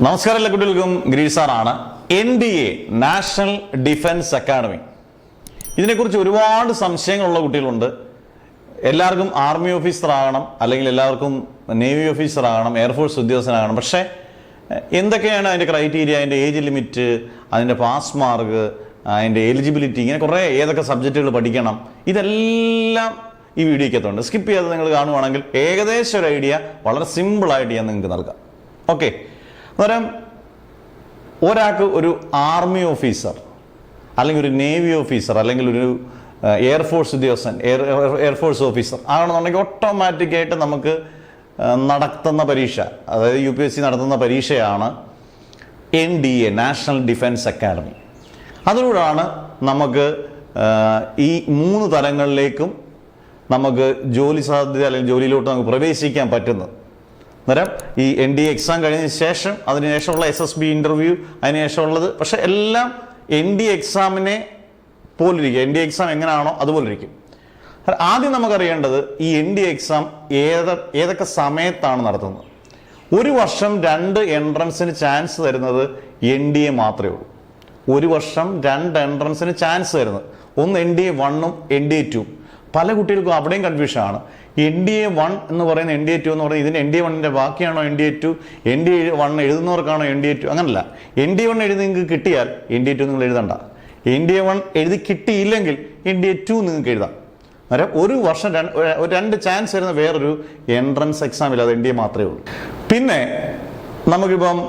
നമസ്കാരം എല്ലാ കുട്ടികൾക്കും ഗിരീഷ് സാറാണ്. NDA നാഷണൽ ഡിഫൻസ് അക്കാഡമി, ഇതിനെക്കുറിച്ച് ഒരുപാട് സംശയങ്ങളുള്ള കുട്ടികളുണ്ട്. എല്ലാവർക്കും ആർമി ഓഫീസർ ആകണം, അല്ലെങ്കിൽ എല്ലാവർക്കും നേവി ഓഫീസർ ആകണം, എയർഫോഴ്സ് ഉദ്യോഗസ്ഥനാകണം. പക്ഷേ എന്തൊക്കെയാണ് അതിൻ്റെ ക്രൈറ്റീരിയ, അതിൻ്റെ ഏജ് ലിമിറ്റ്, അതിൻ്റെ പാസ് മാർക്ക്, അതിൻ്റെ എലിജിബിലിറ്റി, ഇങ്ങനെ കുറേ ഏതൊക്കെ സബ്ജക്റ്റുകൾ പഠിക്കണം, ഇതെല്ലാം ഈ വീഡിയോയ്ക്കകത്തുണ്ട്. സ്കിപ്പ് ചെയ്യാതെ നിങ്ങൾ കാണുവാണെങ്കിൽ ഏകദേശം ഒരു ഐഡിയ വളരെ സിമ്പിളായിട്ട് ഞാൻ നിങ്ങൾക്ക് നൽകാം. ഓക്കെ, അന്നേരം ഒരാൾക്ക് ഒരു ആർമി ഓഫീസർ അല്ലെങ്കിൽ ഒരു നേവി ഓഫീസർ അല്ലെങ്കിൽ ഒരു എയർഫോഴ്സ് ഉദ്യോഗസ്ഥൻ, എയർഫോഴ്സ് ഓഫീസർ ആകണമെന്നുണ്ടെങ്കിൽ ഓട്ടോമാറ്റിക്കായിട്ട് നമുക്ക് നടത്തുന്ന പരീക്ഷ, അതായത് UPSC നടത്തുന്ന പരീക്ഷയാണ് NDA നാഷണൽ ഡിഫൻസ് അക്കാഡമി. അതിലൂടെയാണ് നമുക്ക് ഈ 3 തലങ്ങളിലേക്കും നമുക്ക് ജോലി സാധ്യത അല്ലെങ്കിൽ ജോലിയിലോട്ട് നമുക്ക് പ്രവേശിക്കാൻ പറ്റുന്നത്. അന്നേരം ഈ NDA എക്സാം കഴിഞ്ഞതിന് ശേഷം അതിനുശേഷമുള്ള SSB ഇൻ്റർവ്യൂ, അതിനുശേഷമുള്ളത്, പക്ഷെ എല്ലാം NDA എക്സാമിനെ പോലിരിക്കും. NDA എക്സാം എങ്ങനെയാണോ അതുപോലെ ഇരിക്കും. ആദ്യം നമുക്കറിയേണ്ടത് ഈ NDA എക്സാം ഏതൊക്കെ സമയത്താണ് നടത്തുന്നത്. ഒരു വർഷം 2 എൻട്രൻസിന് ചാൻസ് തരുന്നത് NDA മാത്രമേ ഉള്ളൂ. ഒരു വർഷം 2 എൻട്രൻസിന് ചാൻസ് തരുന്നത്, ഒന്ന് NDA 1ഉം NDA 2. പല കുട്ടികൾക്കും അവിടെയും കൺഫ്യൂഷൻ ആണ്. NDA 1 എന്ന് പറയുന്ന NDA 2 എന്ന് പറയുന്നത് ഇതിന് NDA 1ന്റെ ബാക്കിയാണോ NDA 2, NDA 1 എഴുതുന്നവർക്കാണോ NDA 2? അങ്ങനല്ല. NDA 1 എഴുതി നിങ്ങൾക്ക് കിട്ടിയാൽ NDA 2 നിങ്ങൾ എഴുതണ്ട. NDA 1 എഴുതി കിട്ടിയില്ലെങ്കിൽ NDA 2 നിങ്ങൾക്ക് എഴുതാം. അന്നേരം ഒരു വർഷം 2 ചാൻസ് വരുന്ന വേറൊരു എൻട്രൻസ് എക്സാം ഇല്ല, അത് NDA മാത്രമേ ഉള്ളൂ. പിന്നെ നമുക്കിപ്പം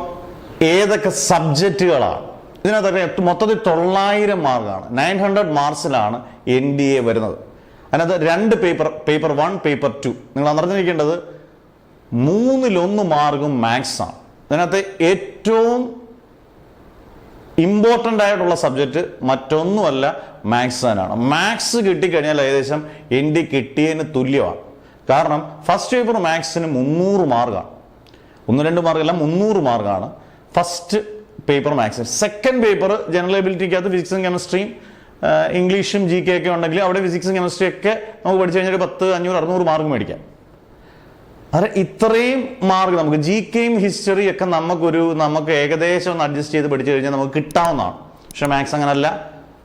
ഏതൊക്കെ സബ്ജക്റ്റുകളാണ് ഇതിനകത്തൊക്കെ, മൊത്തത്തിൽ 900 മാർക്കാണ്, 900 മാർക്സിലാണ് NDA വരുന്നത്. അതിനകത്ത് 2 പേപ്പർ 1, പേപ്പർ 2. നിങ്ങൾ അറിഞ്ഞിരിക്കേണ്ടത് 3-1 മാർക്കും മാത്സ് ആണ്. അതിനകത്ത് ഏറ്റവും ഇമ്പോർട്ടൻ്റ് ആയിട്ടുള്ള സബ്ജക്റ്റ് മറ്റൊന്നുമല്ല, മാത്സ് തന്നെയാണ്. മാത്സ് കിട്ടിക്കഴിഞ്ഞാൽ ഏകദേശം NDA കിട്ടിയതിന് തുല്യമാണ്. കാരണം ഫസ്റ്റ് പേപ്പർ മാത്സിന് 300 മാർക്കാണ്, 1-2 മാർക്കല്ല, 300 മാർക്കാണ് ഫസ്റ്റ് പേപ്പർ മാത്സിന്. സെക്കൻഡ് പേപ്പർ ജനറൽ എബിലിറ്റിക്കകത്ത് ഫിസിക്സും കെമിസ്ട്രിയും ഇംഗ്ലീഷും GK ഒക്കെ ഉണ്ടെങ്കിൽ അവിടെ ഫിസിക്സും കെമിസ്ട്രി ഒക്കെ നമുക്ക് പഠിച്ചു കഴിഞ്ഞാൽ 10, 500, 600 മാർക്ക് മേടിക്കാം. അത് ഇത്രയും മാർക്ക് നമുക്ക് GKയും ഹിസ്റ്ററി ഒക്കെ നമുക്ക് ഏകദേശം ഒന്ന് അഡ്ജസ്റ്റ് ചെയ്ത് പഠിച്ചു കഴിഞ്ഞാൽ നമുക്ക് കിട്ടാവുന്നതാണ്. പക്ഷെ മാത്സ് അങ്ങനല്ല,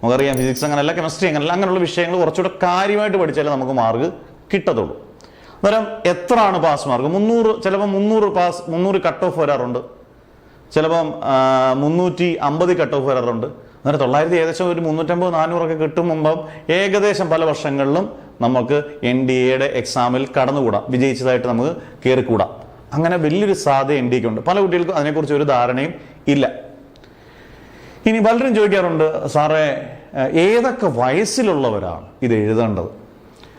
നമുക്കറിയാം. ഫിസിക്സ് അങ്ങനല്ല, കെമിസ്ട്രി അങ്ങനല്ല. അങ്ങനെയുള്ള വിഷയങ്ങൾ കുറച്ചുകൂടെ കാര്യമായിട്ട് പഠിച്ചാലേ നമുക്ക് മാർക്ക് കിട്ടത്തുള്ളൂ. അന്നേരം എത്രയാണ് പാസ് മാർക്ക്? 300, ചിലപ്പോൾ 300 കട്ട് ഓഫ് വരാറുണ്ട്, ചിലപ്പം 350 കട്ട് ഓഫ് വരാറുണ്ട്. അന്നേരം 900 ഏകദേശം ഒരു 350-400 ഒക്കെ കിട്ടും. മുമ്പം ഏകദേശം പല വർഷങ്ങളിലും നമുക്ക് NDAയുടെ എക്സാമിൽ കടന്നുകൂടാം, വിജയിച്ചതായിട്ട് നമുക്ക് കയറിക്കൂടാം. അങ്ങനെ വലിയൊരു സാധ്യത NDAക്ക് ഉണ്ട്. പല കുട്ടികൾക്കും അതിനെക്കുറിച്ച് ഒരു ധാരണയും ഇല്ല. ഇനി പലരും ചോദിക്കാറുണ്ട്, സാറേ ഏതൊക്കെ വയസ്സിലുള്ളവരാണ് ഇത് എഴുതേണ്ടത്?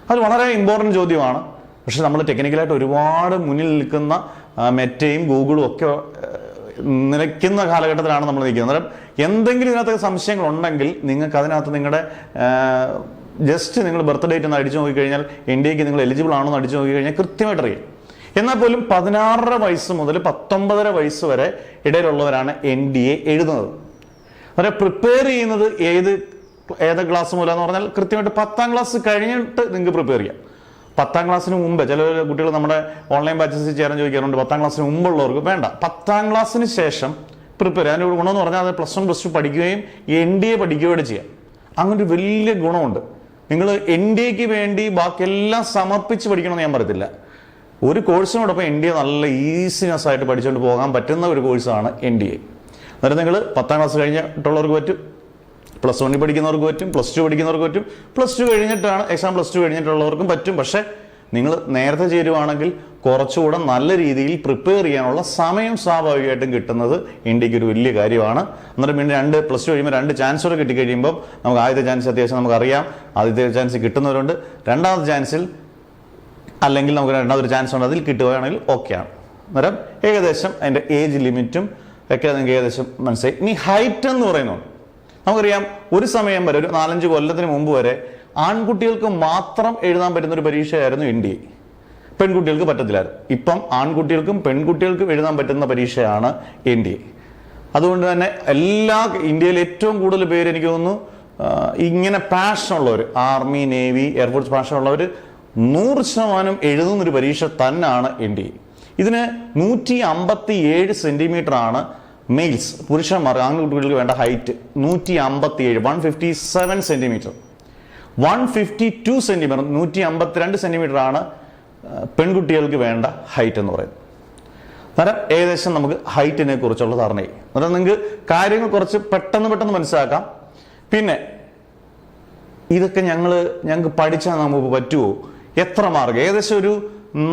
അത് വളരെ ഇമ്പോർട്ടൻ്റ് ചോദ്യമാണ്. പക്ഷെ നമ്മൾ ടെക്നിക്കലായിട്ട് ഒരുപാട് മുന്നിൽ നിൽക്കുന്ന മെറ്റയും ഗൂഗിളും ഒക്കെ നിലയ്ക്കുന്ന കാലഘട്ടത്തിലാണ് നമ്മൾ നിൽക്കുന്നത്. അന്നേരം എന്തെങ്കിലും ഇതിനകത്ത് സംശയങ്ങൾ ഉണ്ടെങ്കിൽ നിങ്ങൾക്ക് അതിനകത്ത് നിങ്ങളുടെ ജസ്റ്റ് നിങ്ങൾ ബർത്ത് ഡേറ്റ് ഒന്ന് അടിച്ചു നോക്കിക്കഴിഞ്ഞാൽ NDAക്ക് നിങ്ങൾ എലിജിബിൾ ആണോ എന്ന് അടിച്ചു നോക്കിക്കഴിഞ്ഞാൽ കൃത്യമായിട്ട് അറിയാം. എന്നാൽ പോലും 16 വയസ്സ് മുതൽ 19 വയസ്സ് വരെ ഇടയിലുള്ളവരാണ് NDA എഴുതുന്നത്. അന്നേരം പ്രിപ്പയർ ചെയ്യുന്നത് ഏത് ക്ലാസ് മുതലെന്ന് പറഞ്ഞാൽ കൃത്യമായിട്ട് 10ാം ക്ലാസ് കഴിഞ്ഞിട്ട് നിങ്ങൾക്ക് പ്രിപ്പയർ ചെയ്യാം. 10ാം ക്ലാസ്സിന് മുമ്പ് ചില കുട്ടികൾ നമ്മുടെ ഓൺലൈൻ ബാച്ചസിൽ ചേരാൻ ചോദിക്കാറുണ്ട്. 10ാം ക്ലാസ്സിന് മുമ്പുള്ളവർക്ക് വേണ്ട, 10ാം ക്ലാസ്സിന് ശേഷം പ്രിപ്പയർ ചെയ്യാൻ. അതിൻ്റെ ഗുണമെന്ന് പറഞ്ഞാൽ അത് +1, +2 പഠിക്കുകയും NDA പഠിക്കുകയും ചെയ്യാം. അങ്ങനെ ഒരു വലിയ ഗുണമുണ്ട്. നിങ്ങൾ NDAക്ക് വേണ്ടി ബാക്കിയെല്ലാം സമർപ്പിച്ച് പഠിക്കണമെന്ന് ഞാൻ പറയത്തില്ല. ഒരു കോഴ്സിനോടൊപ്പം NDA നല്ല ഈസിനെസ് ആയിട്ട് പഠിച്ചുകൊണ്ട് പോകാൻ പറ്റുന്ന ഒരു കോഴ്സാണ് NDA. അന്നേരം നിങ്ങൾ 10ാം ക്ലാസ് കഴിഞ്ഞിട്ടുള്ളവർക്ക് പറ്റും, +1 പഠിക്കുന്നവർക്ക് പറ്റും, +2 പഠിക്കുന്നവർക്ക് പറ്റും, +2 കഴിഞ്ഞിട്ടാണ് എക്സാം, +2 കഴിഞ്ഞിട്ടുള്ളവർക്കും പറ്റും. പക്ഷെ നിങ്ങൾ നേരത്തെ ചേരുവാണെങ്കിൽ കുറച്ചുകൂടെ നല്ല രീതിയിൽ പ്രിപ്പയർ ചെയ്യാനുള്ള സമയം സ്വാഭാവികമായിട്ടും കിട്ടുന്നത് NDAക്ക് ഒരു വലിയ കാര്യമാണ്. അന്നേരം പിന്നെ +2 കഴിയുമ്പോൾ 2 ചാൻസ് കൂടെ കിട്ടിക്കഴിയുമ്പോൾ നമുക്ക് ആദ്യത്തെ ചാൻസ് അത്യാവശ്യം നമുക്കറിയാം, ആദ്യത്തെ ചാൻസ് കിട്ടുന്നവരുണ്ട്. രണ്ടാമത്തെ ചാൻസിൽ അല്ലെങ്കിൽ നമുക്ക് രണ്ടാമതൊരു ചാൻസ് ഉണ്ട്, അതിൽ കിട്ടുകയാണെങ്കിൽ ഓക്കെയാണ്. അന്നേരം ഏകദേശം അതിൻ്റെ ഏജ് ലിമിറ്റും ഒക്കെ നിങ്ങൾക്ക് ഏകദേശം മനസ്സിലായി. ഇനി ഹൈറ്റ് എന്ന് പറയുന്നുണ്ട്. നമുക്കറിയാം, ഒരു സമയം വരെ, ഒരു 4-5 കൊല്ലത്തിന് മുമ്പ് വരെ ആൺകുട്ടികൾക്ക് മാത്രം എഴുതാൻ പറ്റുന്ന ഒരു പരീക്ഷയായിരുന്നു NDA. പെൺകുട്ടികൾക്ക് പറ്റത്തില്ലായിരുന്നു. ഇപ്പം ആൺകുട്ടികൾക്കും പെൺകുട്ടികൾക്കും എഴുതാൻ പറ്റുന്ന പരീക്ഷയാണ് NDA. അതുകൊണ്ട് തന്നെ ഇന്ത്യയിൽ ഏറ്റവും കൂടുതൽ പേര്, എനിക്ക് തോന്നുന്നു, ഇങ്ങനെ പാഷനുള്ളവർ, ആർമി, നേവി, എയർഫോഴ്സ് പാഷനുള്ളവർ 100% എഴുതുന്നൊരു പരീക്ഷ തന്നെയാണ് NDA. ഇതിന് 157 സെന്റിമീറ്റർ ആണ് മെയിൽസ്, പുരുഷന്മാർ ആൺകുട്ടികൾക്ക് വേണ്ട ഹൈറ്റ് 157, 157 സെന്റിമീറ്റർ. 152 സെന്റിമീറ്റർ, 152 സെന്റിമീറ്റർ ആണ് പെൺകുട്ടികൾക്ക് വേണ്ട ഹൈറ്റ് എന്ന് പറയുന്നത്. അന്നേരം ഏകദേശം നമുക്ക് ഹൈറ്റിനെ കുറിച്ചുള്ള ധാരണയായി. അന്നേരം നിങ്ങൾക്ക് കാര്യങ്ങൾ കുറച്ച് പെട്ടെന്ന് മനസ്സിലാക്കാം. പിന്നെ ഇതൊക്കെ ഞങ്ങൾക്ക് പഠിച്ചാൽ നമുക്ക് പറ്റുമോ? എത്ര മാർക്ക്? ഏകദേശം ഒരു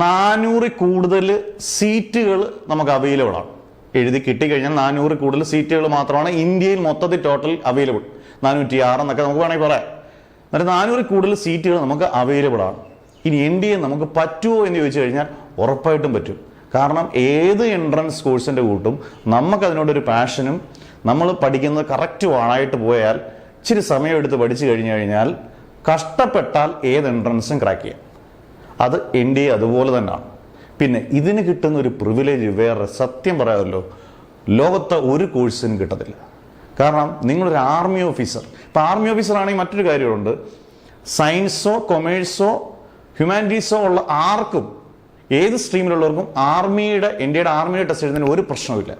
400 കൂടുതൽ സീറ്റുകൾ നമുക്ക് അവൈലബിൾ ആണ്. എഴുതി കിട്ടിക്കഴിഞ്ഞാൽ 400 കൂടുതൽ സീറ്റുകൾ മാത്രമാണ് ഇന്ത്യയിൽ മൊത്തത്തിൽ ടോട്ടൽ അവൈലബിൾ. 406 എന്നൊക്കെ നമുക്ക് വേണമെങ്കിൽ പറയാം. എന്നിട്ട് 400 കൂടുതൽ സീറ്റുകൾ നമുക്ക് അവൈലബിൾ ആണ്. ഇനി NDA നമുക്ക് പറ്റുമോ എന്ന് ചോദിച്ചു കഴിഞ്ഞാൽ ഉറപ്പായിട്ടും പറ്റും. കാരണം ഏത് എൻട്രൻസ് കോഴ്സിൻ്റെ കൂട്ടും നമുക്കതിനോടൊരു പാഷനും നമ്മൾ പഠിക്കുന്നത് കറക്റ്റ് ആയിട്ട് പോയാൽ ഇച്ചിരി സമയമെടുത്ത് പഠിച്ചു കഴിഞ്ഞാൽ കഷ്ടപ്പെട്ടാൽ ഏത് എൻട്രൻസും ക്രാക്ക് ചെയ്യാം. അത് NDA അതുപോലെ തന്നെയാണ്. പിന്നെ ഇതിന് കിട്ടുന്ന ഒരു പ്രിവിലേജ് വേറെ സത്യം പറയാമല്ലോ ലോകത്തെ ഒരു കോഴ്സിനും കിട്ടത്തില്ല. കാരണം നിങ്ങളൊരു ആർമി ഓഫീസർ, ഇപ്പം ആർമി ഓഫീസർ ആണെങ്കിൽ മറ്റൊരു കാര്യമുണ്ട്, സയൻസോ കൊമേഴ്സോ ഹ്യൂമാനിറ്റീസോ ഉള്ള ആർക്കും ഏത് സ്ട്രീമിലുള്ളവർക്കും ഇന്ത്യയുടെ ആർമിയുടെ ടെസ്റ്റ് എഴുതുന്നതിന് ഒരു പ്രശ്നവുമില്ല.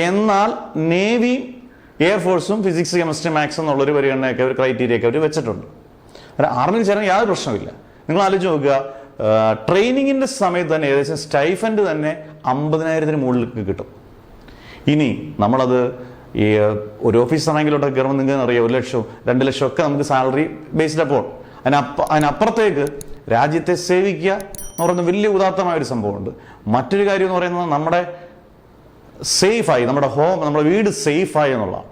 എന്നാൽ നേവി എയർഫോഴ്സും ഫിസിക്സ് കെമിസ്ട്രി മാത്സ് എന്നുള്ളൊരു പരിഗണനയൊക്കെ ഒരു ക്രൈറ്റീരിയൊക്കെ അവർ വെച്ചിട്ടുണ്ട്. ആർമിയിൽ ചേരാൻ യാതൊരു പ്രശ്നമില്ല. നിങ്ങൾ ആലോചിച്ച് നോക്കുക, ട്രെയിനിങ്ങിൻ്റെ സമയത്ത് തന്നെ ഏകദേശം സ്റ്റൈഫൻഡ് തന്നെ 50,000 മുകളിലേക്ക് കിട്ടും. ഇനി നമ്മളത് ഈ ഒരു ഓഫീസ് റാങ്കിലോട്ടൊക്കെ കയറുമ്പോൾ നിങ്ങൾക്ക് അറിയാം 1 ലക്ഷം 2 ലക്ഷം ഒക്കെ നമുക്ക് സാലറി ബേസ്ഡ് അപ്പോൾ അതിനപ്പുറത്തേക്ക് രാജ്യത്തെ സേവിക്കുക എന്ന് പറയുന്നത് വലിയ ഉദാത്തമായ ഒരു സംഭവമുണ്ട്. മറ്റൊരു കാര്യം എന്ന് പറയുന്നത് നമ്മുടെ സേഫായി, നമ്മുടെ വീട് സേഫായി എന്നുള്ളതാണ്.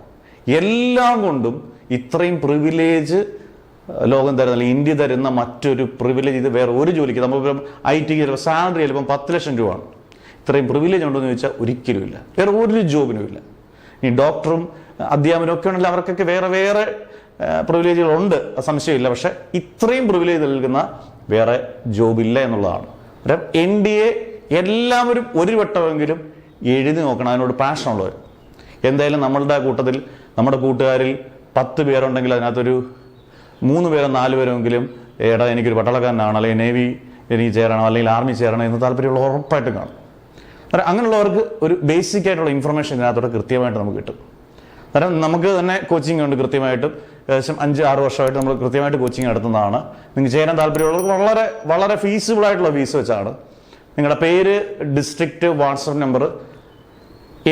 എല്ലാം കൊണ്ടും ഇത്രയും പ്രിവിലേജ് ലോകം തരുന്നില്ല, ഇന്ത്യ തരുന്ന മറ്റൊരു പ്രിവിലേജ് ഇത് വേറെ ഒരു ജോലിക്ക്. നമ്മളിപ്പം IT ചിലപ്പോൾ സാലറി ചിലപ്പം 10 ലക്ഷം രൂപയാണ്. ഇത്രയും പ്രിവിലേജ് ഉണ്ടോ എന്ന് ചോദിച്ചാൽ ഒരിക്കലും ഇല്ല, വേറെ ഒരു ജോബിനും ഇല്ല. ഈ ഡോക്ടറും അധ്യാപനം ഒക്കെ ഉണ്ടല്ലോ, അവർക്കൊക്കെ വേറെ പ്രിവിലേജുകളുണ്ട്, സംശയമില്ല. പക്ഷെ ഇത്രയും പ്രിവിലേജ് നൽകുന്ന വേറെ ജോബില്ല എന്നുള്ളതാണ്. NDA എല്ലാവരും ഒരു വട്ടമെങ്കിലും എഴുതി നോക്കണം, അതിനോട് പാഷനുള്ളവർ. എന്തായാലും നമ്മളുടെ കൂട്ടത്തിൽ നമ്മുടെ കൂട്ടുകാരിൽ 10 പേരുണ്ടെങ്കിൽ അതിനകത്തൊരു 3 പേരോ 4 പേരെങ്കിലും എടാ എനിക്കൊരു പട്ടാളക്കാരനാണ്, അല്ലെങ്കിൽ നേവി എനിക്ക് ചേരണം, അല്ലെങ്കിൽ ആർമി ചേരണം എന്ന് താല്പര്യമുള്ള ഉറപ്പായിട്ടും കാണും. അങ്ങനെയുള്ളവർക്ക് ഒരു ബേസിക് ആയിട്ടുള്ള ഇൻഫർമേഷൻ ഇതിനകത്തോടെ കൃത്യമായിട്ട് നമുക്ക് കിട്ടും. കാരണം നമുക്ക് തന്നെ കോച്ചിങ് ഉണ്ട് കൃത്യമായിട്ടും, ഏകദേശം 5-6 വർഷമായിട്ട് നമ്മൾ കൃത്യമായിട്ട് കോച്ചിങ് നടത്തുന്നതാണ്. നിങ്ങൾക്ക് ചേരാൻ താല്പര്യമുള്ളവർക്ക് വളരെ ഫീസിബിൾ ആയിട്ടുള്ള ഫീസ് വെച്ചാണ്. നിങ്ങളുടെ പേര്, ഡിസ്ട്രിക്റ്റ്, വാട്സപ്പ് നമ്പർ,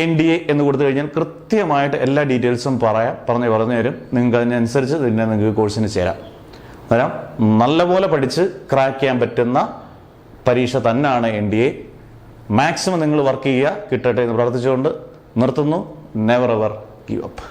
NDA എന്ന് കൊടുത്തു കഴിഞ്ഞാൽ കൃത്യമായിട്ട് എല്ലാ ഡീറ്റെയിൽസും പറഞ്ഞു തരും. നിങ്ങൾക്ക് അതിനനുസരിച്ച് തന്നെ നിങ്ങൾക്ക് കോഴ്സിന് ചേരാം. അന്നേരം നല്ലപോലെ പഠിച്ച് ക്രാക്ക് ചെയ്യാൻ പറ്റുന്ന പരീക്ഷ തന്നെയാണ് NDA. മാക്സിമം നിങ്ങൾ വർക്ക് ചെയ്യുക, കിട്ടട്ടെ എന്ന് പ്രാർത്ഥിച്ചുകൊണ്ട് നിർത്തുന്നു. Never ever give up.